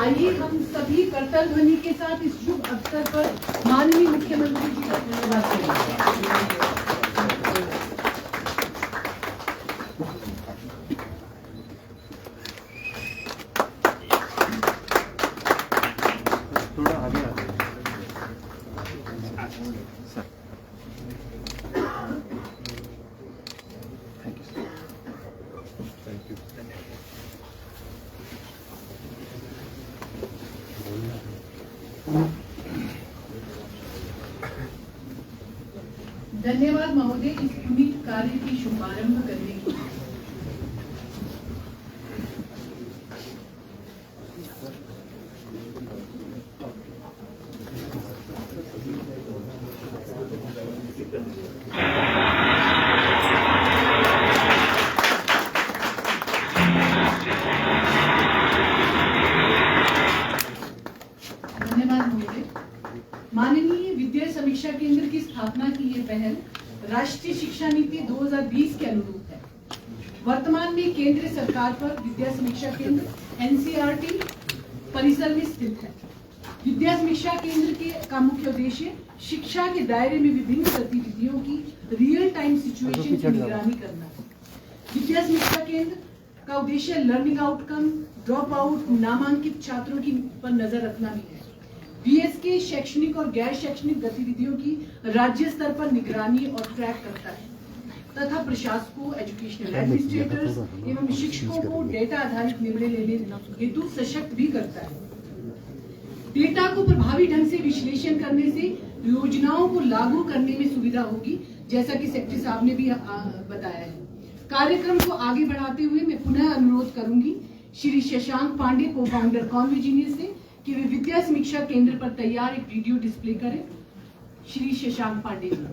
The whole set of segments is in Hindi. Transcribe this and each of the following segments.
आइए हम सभी करतल ध्वनि के साथ इस शुभ अवसर पर माननीय मुख्यमंत्री जी का धन्यवाद करेंगे। धन्यवाद महोदय इस पुनीत कार्य की शुभारंभ करने के लिए। धन्यवाद महोदय। माननीय विद्या समीक्षा केंद्र की स्थापना की ये पहल राष्ट्रीय शिक्षा नीति 2020 के अनुरूप है। वर्तमान में केंद्र सरकार पर विद्या समीक्षा केंद्र एनसीईआरटी परिसर में स्थित है। विद्या समीक्षा केंद्र का मुख्य उद्देश्य शिक्षा के दायरे में विभिन्न गतिविधियों की रियल टाइम सिचुएशन की निगरानी करना है। विद्या समीक्षा केंद्र का उद्देश्य लर्निंग आउटकम, ड्रॉप आउट, नामांकित छात्रों की पर नजर रखना भी है। बीएसके शैक्षणिक और गैर शैक्षणिक गतिविधियों की राज्य स्तर पर निगरानी और ट्रैक करता है तथा प्रशासकों, एजुकेशनल एडमिनिस्ट्रेटर्स एवं शिक्षकों को डेटा आधारित निर्णय लेने हेतु सशक्त भी करता है। डेटा को प्रभावी ढंग से विश्लेषण करने से योजनाओं को लागू करने में सुविधा होगी, जैसा कि सेक्रेटरी साहब ने भी बताया है। कार्यक्रम को आगे बढ़ाते हुए मैं पुनः अनुरोध करूंगी श्री शशांक पांडे, को फाउंडर कॉन्विजीनियस से, कि वे विद्या समीक्षा केंद्र पर तैयार एक वीडियो डिस्प्ले करें। श्री शशांक पांडे जी।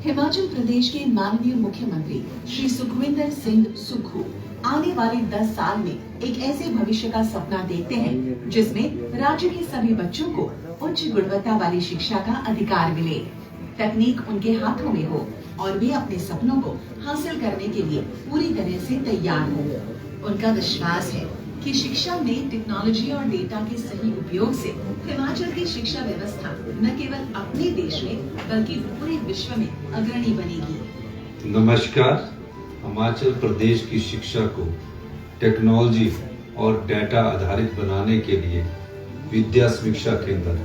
हिमाचल प्रदेश के माननीय मुख्यमंत्री श्री सुखविंदर सिंह सुक्खू आने वाले 10 साल में एक ऐसे भविष्य का सपना देखते हैं जिसमें राज्य के सभी बच्चों को उच्च गुणवत्ता वाली शिक्षा का अधिकार मिले, तकनीक उनके हाथों में हो और वे अपने सपनों को हासिल करने के लिए पूरी तरह से तैयार हो। उनका विश्वास है कि शिक्षा में टेक्नोलॉजी और डेटा के सही उपयोग से हिमाचल की शिक्षा व्यवस्था न केवल अपने देश में बल्कि पूरे विश्व में अग्रणी बनेगी। नमस्कार। हिमाचल प्रदेश की शिक्षा को टेक्नोलॉजी और डेटा आधारित बनाने के लिए विद्या समीक्षा केंद्र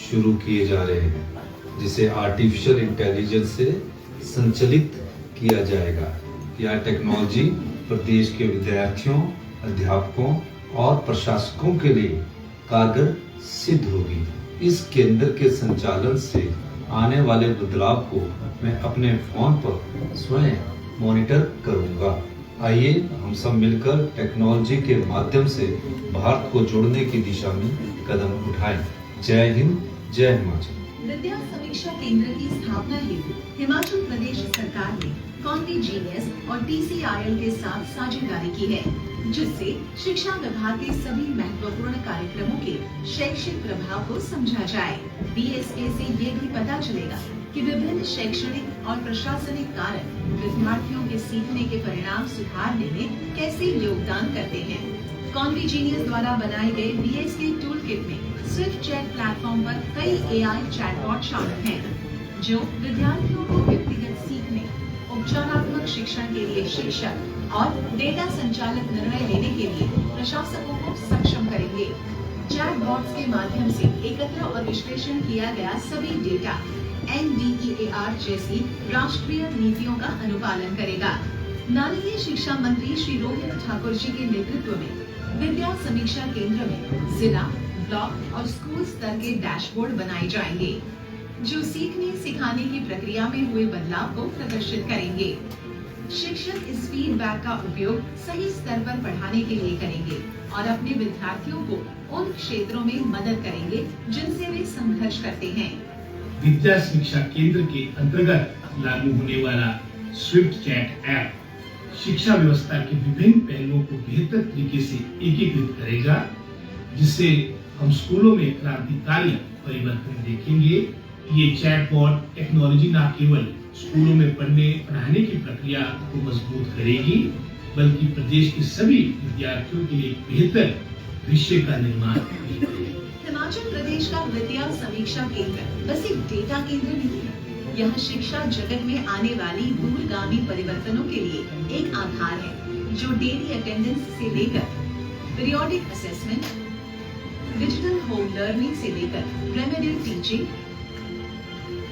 शुरू किए जा रहे हैं, जिसे आर्टिफिशियल इंटेलिजेंस से संचालित किया जाएगा। यह टेक्नोलॉजी प्रदेश के विद्यार्थियों, अध्यापकों और प्रशासकों के लिए कारगर सिद्ध होगी। इस केंद्र के संचालन से आने वाले बदलाव को मैं अपने फोन पर स्वयं मॉनिटर करूंगा। आइए हम सब मिलकर टेक्नोलॉजी के माध्यम से भारत को जोड़ने की दिशा में कदम उठाएं। जय हिंद, जय हिमाचल। विद्या समीक्षा केंद्र की स्थापना हेतु हिमाचल प्रदेश सरकार ने कॉन्विजीनियस और TCIL के साथ साझेदारी की है, जिससे शिक्षा विभाग के सभी महत्वपूर्ण कार्यक्रमों के शैक्षिक प्रभाव को समझा जाए। BSK से ये भी पता चलेगा कि विभिन्न शैक्षणिक और प्रशासनिक कारक विद्यार्थियों के सीखने के परिणाम सुधारने में कैसे योगदान करते हैं। कॉन्विजीनियस द्वारा बनाए गए BSK टूल किट में स्विफ्ट चैट प्लेटफॉर्म पर कई AI चैटबॉट शामिल हैं, जो विद्यार्थियों को व्यक्तिगत सीखने, उपचारात्मक शिक्षण के लिए शिक्षक और डेटा संचालित निर्णय लेने के लिए प्रशासकों को सक्षम करेंगे। चैटबॉट्स के माध्यम से एकत्र और विश्लेषण किया गया सभी डेटा NDEAR जैसी राष्ट्रीय नीतियों का अनुपालन करेगा। माननीय शिक्षा मंत्री श्री रोहित ठाकुर जी के नेतृत्व में विद्या समीक्षा केंद्र में जिला, ब्लॉक और स्कूल स्तर के डैशबोर्ड बनाए जाएंगे, जो सीखने सिखाने की प्रक्रिया में हुए बदलाव को प्रदर्शित करेंगे। शिक्षक इस फीडबैक का उपयोग सही स्तर पर पढ़ाने के लिए करेंगे और अपने विद्यार्थियों को उन क्षेत्रों में मदद करेंगे जिनसे वे संघर्ष करते हैं। विद्या समीक्षा केंद्र के अंतर्गत लागू होने वाला स्विफ्ट चैट ऐप शिक्षा व्यवस्था के विभिन्न पहलुओं को बेहतर तरीके से एकीकृत करेगा, जिससे हम स्कूलों में क्रांतिकारी परिवर्तन देखेंगे। ये चैटबॉट टेक्नोलॉजी न केवल स्कूलों में पढ़ने पढ़ाने की प्रक्रिया को मजबूत करेगी, बल्कि प्रदेश के सभी विद्यार्थियों के लिए एक बेहतर भविष्य का निर्माण करेगी। हिमाचल प्रदेश का विद्या समीक्षा केंद्र बस एक डेटा केंद्र नहीं है, यह शिक्षा जगत में आने वाली दूरगामी परिवर्तनों के लिए एक आधार है, जो डेली अटेंडेंस से लेकर periodic assessment, digital home learning से लेकर रेमेडियल टीचिंग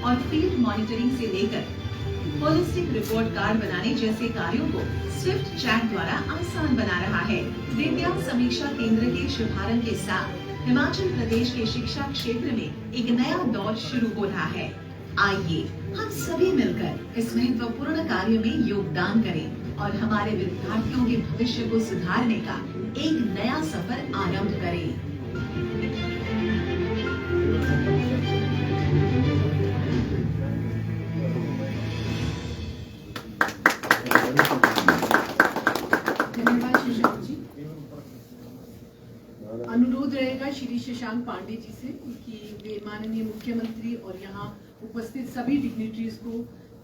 और फील्ड मॉनिटरिंग से लेकर होलिस्टिक रिपोर्ट कार्ड बनाने जैसे कार्यों को स्विफ्ट चैट द्वारा आसान बना रहा है। विद्या समीक्षा केंद्र के शुभारंभ के साथ हिमाचल प्रदेश के शिक्षा क्षेत्र में एक नया दौर शुरू हो रहा है। आइए हम सभी मिलकर इस महत्वपूर्ण कार्य में योगदान करें और हमारे विद्यार्थियों के भविष्य को सुधारने का एक नया सफर आरंभ करें। धन्यवाद शशांक जी। अनुरोध रहेगा श्री शशांक पांडे जी से कि वे माननीय मुख्यमंत्री और यहाँ उपस्थित सभी डिग्निटरीज को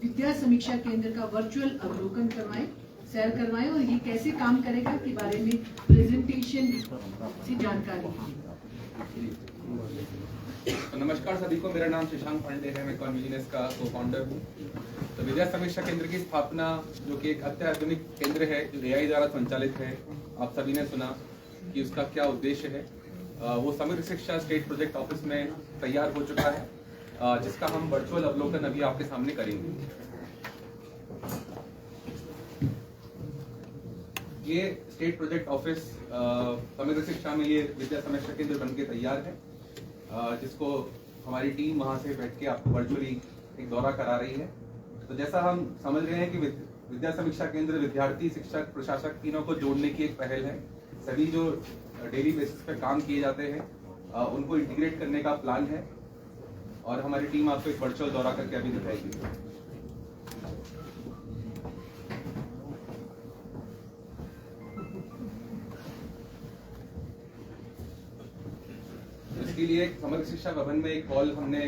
विद्या समीक्षा केंद्र का वर्चुअल अवलोकन करवाएं, सैर करवाएं और ये कैसे काम करेगा के बारे में प्रेजेंटेशन से जानकारी। नमस्कार सभी को, मेरा नाम शशांक पांडे है, मैं कॉन्विजिनेस का को फाउंडर हूँ। तो विद्या समीक्षा केंद्र की स्थापना, जो कि एक अत्याधुनिक केंद्र है जो AI द्वारा संचालित है, आप सभी ने सुना कि उसका क्या उद्देश्य है। वो समग्र शिक्षा स्टेट प्रोजेक्ट ऑफिस में तैयार हो चुका है, जिसका हम वर्चुअल अवलोकन अभी आपके सामने करेंगे। ये स्टेट प्रोजेक्ट ऑफिस समग्र शिक्षा में ये विद्या समीक्षा केंद्र बन के तैयार है, जिसको हमारी टीम वहां से बैठ के आपको वर्चुअली एक दौरा करा रही है। तो जैसा हम समझ रहे हैं कि विद्या समीक्षा केंद्र विद्यार्थी, शिक्षक, प्रशासक तीनों को जोड़ने की एक पहल है। सभी जो डेली बेसिस पे काम किए जाते हैं उनको इंटीग्रेट करने का प्लान है, और हमारी टीम आपको एक वर्चुअल दौरा करके अभी दिखाएगी। इसके लिए समग्र शिक्षा भवन में एक हॉल हमने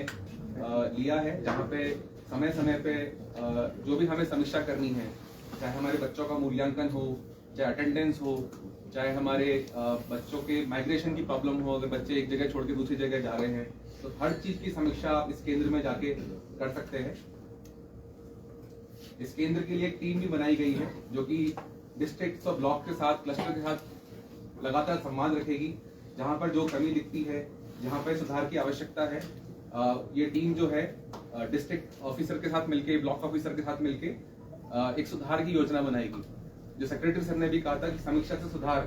लिया है, जहाँ पे समय समय पे जो भी हमें समीक्षा करनी है, चाहे हमारे बच्चों का मूल्यांकन हो, चाहे अटेंडेंस हो, चाहे हमारे बच्चों के माइग्रेशन की प्रॉब्लम हो, अगर बच्चे एक जगह छोड़ के दूसरी जगह जा रहे हैं, तो हर चीज की समीक्षा आप इस केंद्र में जाके कर सकते हैं। इस केंद्र के लिए एक टीम भी बनाई गई है, जो कि डिस्ट्रिक्ट और ब्लॉक के साथ, क्लस्टर के साथ लगातार संवाद रखेगी। जहाँ पर जो कमी दिखती है, जहाँ पर सुधार की आवश्यकता है, ये टीम जो है डिस्ट्रिक्ट ऑफिसर के साथ मिलके, ब्लॉक ऑफिसर के साथ मिलके एक सुधार की योजना बनाएगी। जो सेक्रेटरी सर ने भी कहा था कि समीक्षा से सुधार,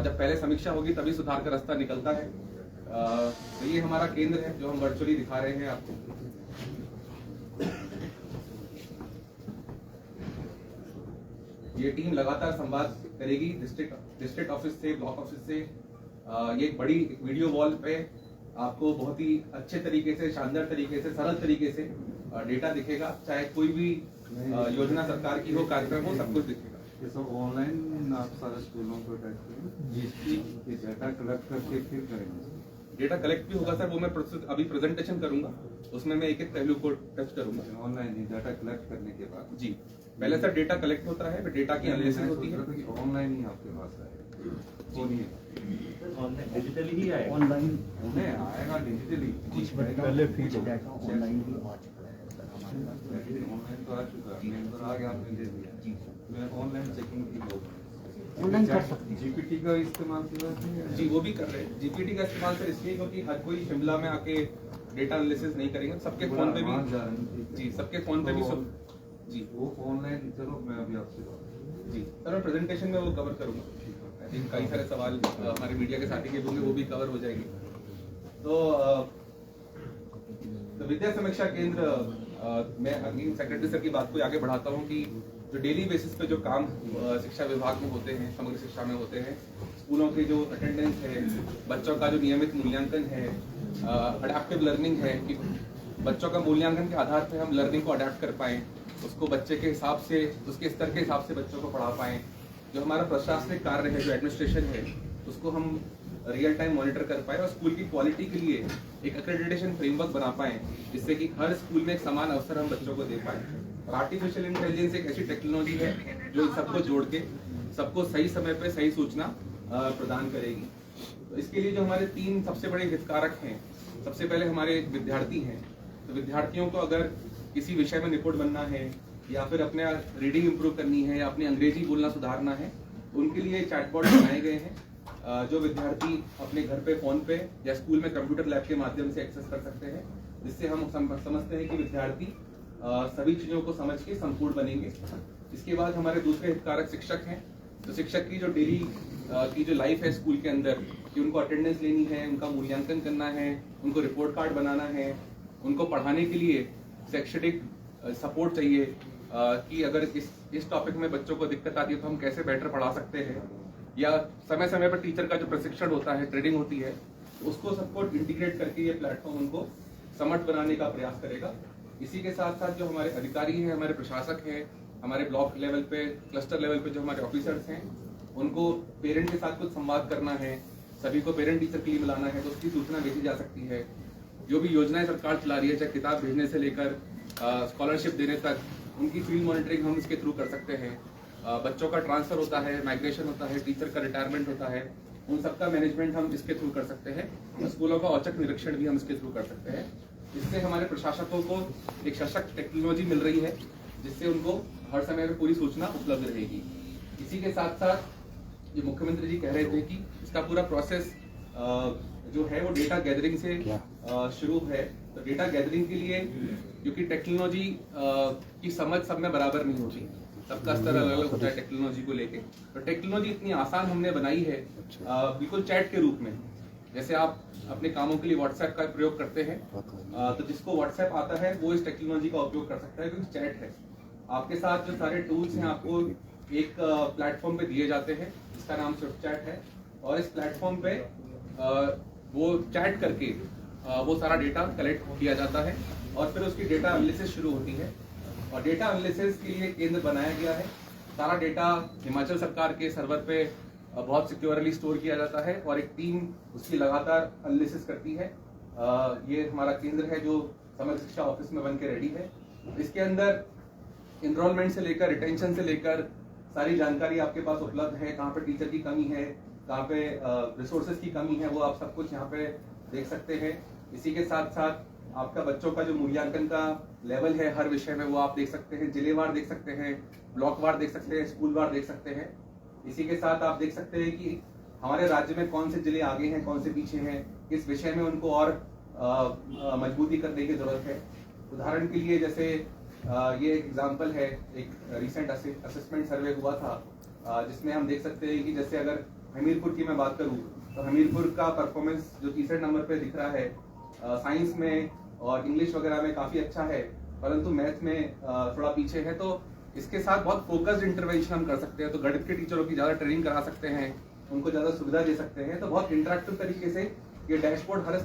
जब पहले समीक्षा होगी तभी सुधार का रास्ता निकलता है। तो ये हमारा केंद्र है जो हम वर्चुअली दिखा रहे हैं आपको। ये टीम लगातार संवाद करेगी डिस्ट्रिक्ट ऑफिस से, ब्लॉक ऑफिस से। ये एक बड़ी वीडियो वॉल पे आपको बहुत ही अच्छे तरीके से, शानदार तरीके से, सरल तरीके से डेटा दिखेगा। चाहे कोई भी योजना सरकार की हो, कार्यक्रम हो, सब कुछ दिखेगा। ये सब ऑनलाइन आप सारे स्कूलों को डेटा कलेक्ट करके फिर करेंगे। डेटा कलेक्ट भी होगा सर, वो मैं अभी प्रेजेंटेशन करूंगा, उसमें मैं एक एक पहलू को टच करूंगा। ऑनलाइन ही डेटा कलेक्ट करने के बाद जी, पहले सर डेटा कलेक्ट होता है, फिर डेटा की एनालिसिस होती है। ऑनलाइन ही आपके पास आएगा, डिजिटली ही आएगा। ऑनलाइन आएगा, डिजिटली पहले फीड होगा ऑनलाइन भी आ चुका है। ऑनलाइन तो आ चुका है, मेंबर आ गया, आपने दे दिया। मैं ऑनलाइन चेकिंग की ऑनलाइन कर सकते हैं। जीपीटी का इस्तेमाल किया जी, वो भी कर रहे हैं। जीपीटी का इस्तेमाल सर इसलिए क्योंकि हर कोई शिमला में आके डेटा एनालिसिस नहीं करेंगे, सबके फोन पे भी। जी, सबके फोन पे भी सब। जी, वो ऑनलाइन, चलो मैं अभी आपसे जी सर, मैं प्रेजेंटेशन में वो कवर करूंगा। आई थिंक कई सारे सवाल हमारे मीडिया के साथी के होंगे, वो भी कवर हो जाएंगे। तो विद्या समीक्षा केंद्र मैं अगली सेक्रेटरी सर की बात को आगे बढ़ाता हूँ कि जो डेली बेसिस पे जो काम शिक्षा विभाग में होते हैं, समग्र शिक्षा में होते हैं, स्कूलों की जो अटेंडेंस है, बच्चों का जो नियमित मूल्यांकन है, अडेप्टिव लर्निंग है कि बच्चों का मूल्यांकन के आधार पर हम लर्निंग को अडेप्ट कर पाएँ, उसको बच्चे के हिसाब से, उसके स्तर के हिसाब से बच्चों को पढ़ा पाएँ। जो हमारा प्रशासनिक कार्य है, जो एडमिनिस्ट्रेशन है, उसको हम रियल टाइम मॉनिटर कर पाए और स्कूल की क्वालिटी के लिए एक एक्रेडिटेशन फ्रेमवर्क बना पाए, जिससे कि हर स्कूल में एक समान अवसर हम बच्चों को दे पाए। और आर्टिफिशियल इंटेलिजेंस एक ऐसी टेक्नोलॉजी है जो इन सबको जोड़ के सबको सही समय पे सही सूचना प्रदान करेगी। तो इसके लिए जो हमारे 3 सबसे बड़े हितधारक हैं, सबसे पहले हमारे विद्यार्थी हैं। तो विद्यार्थियों को अगर किसी विषय में निपुण बनना है या फिर अपने रीडिंग इंप्रूव करनी है या अपनी अंग्रेजी बोलना सुधारना है, उनके लिए चैटबॉट बनाए गए हैं जो विद्यार्थी अपने घर पे, फोन पे या स्कूल में कंप्यूटर लैब के माध्यम से एक्सेस कर सकते हैं, जिससे हम समझते हैं कि विद्यार्थी सभी चीजों को समझ के संपूर्ण बनेंगे। इसके बाद हमारे दूसरे हितधारक शिक्षक हैं। तो शिक्षक की जो डेली की जो लाइफ है स्कूल के अंदर, कि उनको अटेंडेंस लेनी है, उनका मूल्यांकन करना है, उनको रिपोर्ट कार्ड बनाना है, उनको पढ़ाने के लिए शैक्षणिक सपोर्ट चाहिए कि अगर इस टॉपिक में बच्चों को दिक्कत आती है तो हम कैसे बेटर पढ़ा सकते हैं, या समय समय पर टीचर का जो प्रशिक्षण होता है, ट्रेनिंग होती है, उसको सबको इंटीग्रेट करके ये प्लेटफॉर्म उनको समर्थ बनाने का प्रयास करेगा। इसी के साथ साथ जो हमारे अधिकारी हैं, हमारे प्रशासक हैं, हमारे ब्लॉक लेवल पे, क्लस्टर लेवल पे जो हमारे ऑफिसर्स हैं, उनको पेरेंट के साथ कुछ संवाद करना है, सभी को पेरेंट टीचर के लिए मिलाना है, तो उसकी सूचना भेजी जा सकती है। जो भी योजनाएं सरकार चला रही है, चाहे किताब भेजने से लेकर स्कॉलरशिप देने तक, उनकी फील्ड मॉनिटरिंग हम इसके थ्रू कर सकते हैं। बच्चों का ट्रांसफर होता है, माइग्रेशन होता है, टीचर का रिटायरमेंट होता है, उन सबका मैनेजमेंट हम इसके थ्रू कर सकते हैं। स्कूलों का औचक निरीक्षण भी हम इसके थ्रू कर सकते हैं। इससे हमारे प्रशासकों को एक सशक्त टेक्नोलॉजी मिल रही है, जिससे उनको हर समय में पूरी सूचना उपलब्ध रहेगी। इसी के साथ साथ जो मुख्यमंत्री जी कह रहे थे कि इसका पूरा प्रोसेस जो है वो डेटा गैदरिंग से शुरू है। तो डेटा गैदरिंग के लिए, क्योंकि टेक्नोलॉजी की समझ सब में बराबर नहीं होती, सबका स्तर अलग अलग होता है टेक्नोलॉजी को लेके, तो टेक्नोलॉजी इतनी आसान हमने बनाई है बिल्कुल चैट के रूप में। जैसे आप अपने कामों के लिए व्हाट्सएप का प्रयोग करते हैं, तो जिसको व्हाट्सएप आता है वो इस टेक्नोलॉजी का उपयोग कर सकता है, क्योंकि चैट है। आपके साथ जो सारे टूल्स हैं आपको एक प्लेटफॉर्म पे दिए जाते हैं, जिसका नाम स्विफ्ट चैट है, और इस प्लेटफॉर्म पे वो चैट करके वो सारा डेटा कलेक्ट किया जाता है और फिर उसकी डेटा एनालिसिस शुरू होती है। और डेटा एनालिसिस के लिए केंद्र बनाया गया है। सारा डेटा हिमाचल सरकार के सर्वर पे बहुत सिक्योरली स्टोर किया जाता है और एक टीम उसकी लगातार एनालिसिस करती है। ये हमारा केंद्र है जो समग्र शिक्षा ऑफिस में बन के रेडी है। इसके अंदर इनरोलमेंट से लेकर रिटेंशन से लेकर सारी जानकारी आपके पास उपलब्ध है। कहाँ पे टीचर की कमी है, कहाँ पे रिसोर्सेज की कमी है, वो आप सब कुछ यहाँ पे देख सकते हैं। इसी के साथ साथ आपका बच्चों का जो मूल्यांकन का लेवल है हर विषय में, वो आप देख सकते हैं। जिलेवार देख सकते हैं, ब्लॉकवार देख सकते हैं, स्कूलवार देख सकते हैं। इसी के साथ आप देख सकते हैं कि हमारे राज्य में कौन से जिले आगे हैं, कौन से पीछे हैं, किस विषय में उनको और मजबूती करने की जरूरत है। उदाहरण के लिए जैसे ये एक एग्जाम्पल है, एक रिसेंट असेसमेंट सर्वे हुआ था जिसमें हम देख सकते हैं कि जैसे अगर हमीरपुर की मैं बात करूं तो हमीरपुर का परफॉर्मेंस जो तीसरे नंबर पे दिख रहा है, साइंस में और इंग्लिश वगैरह में काफी अच्छा है, परंतु मैथ में थोड़ा पीछे है। तो इसके साथ बहुत फोकस्ड इंटरवेंशन हम कर सकते हैं। तो गणित के टीचरों की ज्यादा ट्रेनिंग करा सकते हैं, उनको ज्यादा सुविधा दे सकते हैं। तो बहुत इंटरेक्टिव तरीके से ये डैशबोर्ड हर